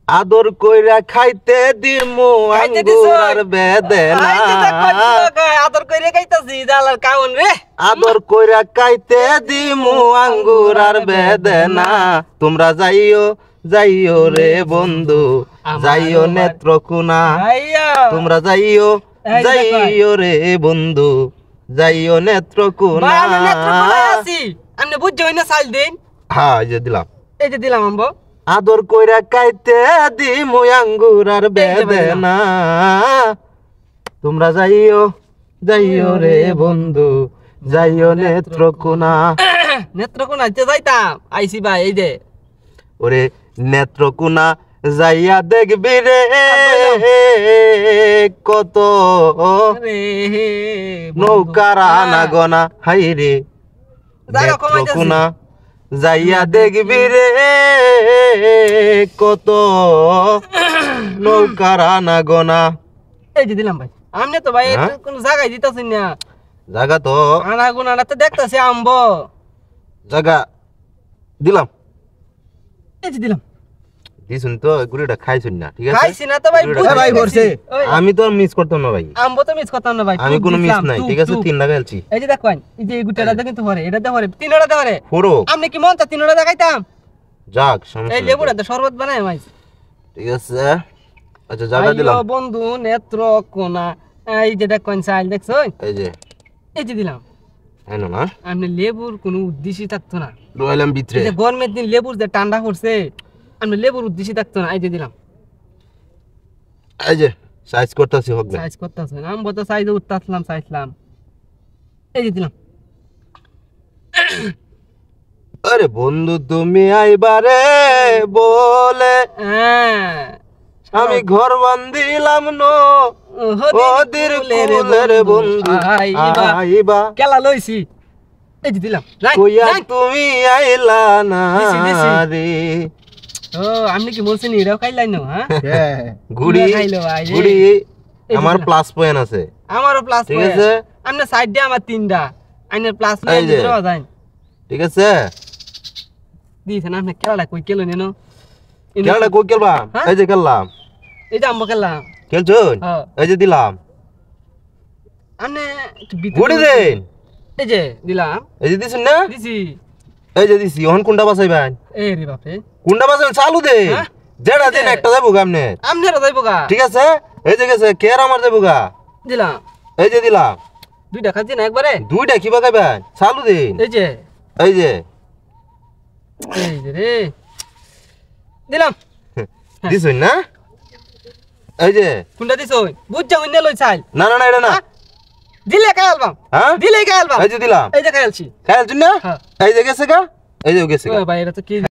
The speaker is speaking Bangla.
আদর কইরা খাইতে দিমু আঙ্গুর আর বেদেনা আদর কইরা খাইতাছি জালার কাউন রে আদর কইরা খাইতে দিমু আঙ্গুর আর বেদেনা তোমরা যাইও যাইও রে বন্ধু যাইও নেত্রকোনা তোমরা যাইও যাইও রে বন্ধু যাইও নেত্রকোনা আমি নেত্রকোনায় আছি আপনি বুঝছই না সাইল দিন হ্যাঁ এই যে দিলাম আম্বো আদর কইরা খাইতে দিমু আঙ্গুর আর বেদেনা তোমরা যাইও যাইও রে বন্ধু যাইও নেত্রকোনা নেত্রকোনাতে যাইতাম আইছি ভাই এই যে ওরে নেত্রকোনা যাইয়া দেখবি রে কত নৌকার আনাগোনা হাই রে নেত্রকোনা যাইয়া দেখবি রে কত নৌকার আনাগোনা এই যে দিলাম ভাই আমনে তো ভাই কোন জায়গায় দিতাছেন না জায়গা তো আনাগোনাটা তো দেখতাছি আম্বো জায়গা দিলাম এই যে দিলাম দিছুন তো গুড়িটা খাইছুন না ঠিক আছে খাইছি না তো ভাই ভাই করছে আমি তো মিস করতাম না ভাই আম্বো তো মিস করতাম না ভাই আমি কোনো মিস নাই ঠিক আছে 3 টাকা খেলছি এই যে দেখেন এই যে এই গুটাটা কিন্তু ধরে এটা ধরে 3 টাকা ধরে পুরো আপনি কি মন তা 3 টাকা দেখাইতাম যাক সমস্যা এই লেবুটা তো শরবত বানায় মাই ঠিক আছে আচ্ছা জায়গা দিলাম আইও বন্ধু নেত্রকোনা এই যে দেখেন সাইল দেখছো এই যে দিলাম আইনো না আপনি লেবুর কোনো উদ্দেশ্যই থাকতো না রইলাম ভিতরে এই যে গরমের দিন লেবুর যে ঠান্ডা পড়ছে আপনি লেবুর উদ্দেশ্যই থাকতো না এই যে দিলাম এই যে সাইজ করতেছি হোক না সাইজ করতেছ না আমি তো সাইজে উঠতাছলাম চাইছিলাম এই যে দিলাম আরে বন্ধু তুমি আইবারে বলে আমি ঘর বান্ধিলাম নো ওদের কুলের বন্ধু আইবা কেলা লইছি এই যে দিলাম কইয়া তুমি আইলা না রে ও আমি কি বলছেন এরাও খাইলাই না হ্যাঁ গুড়ি গুড়ি আমার প্লাস পয়েন্ট আছে আমারও প্লাস ঠিক আছে আপনি সাইড দিয়ে আমার 3টা আইনের প্লাস নাই দিরা যায় ঠিক আছে দিছেন আপনি কেলাটা কই কেলো নেনো কেলাটা কই কেলবা এই যে খেললাম এই যে আম্বো খেললাম খেলছুন এই যে দিলাম আপনি গুড়ি দেন এই যে দিলাম এই যে দিছেন না দিছি এই যে দিছি ওহন কোনটা বাসাইবেন এই রে বাপরে কোনটা বাসাইবেন চালু দে যেটা দিন একটা যাইবো গামনে আমনেরা যাইবো গা ঠিক আছে এই যে গেছে কের আমার যাইবো গা দিলাম এই যে দিলাম দুইটা খাচ্ছি না একবারে দুইটা কি বাগাইবেন চালু দিন এই যে এই যে রে দিলাম দিছুন না এই যে কোনটা দিছুন বুঝছা হইনা লই চাইল না না না এটা না দিলে খাইলবাম হ্যাঁ দিলে খাইলবাম এই যে দিলাম এই যে খাইলছি খাইলছুন না এই যে গেছে গা এই যে গেছে গা ভাই এটা তো কি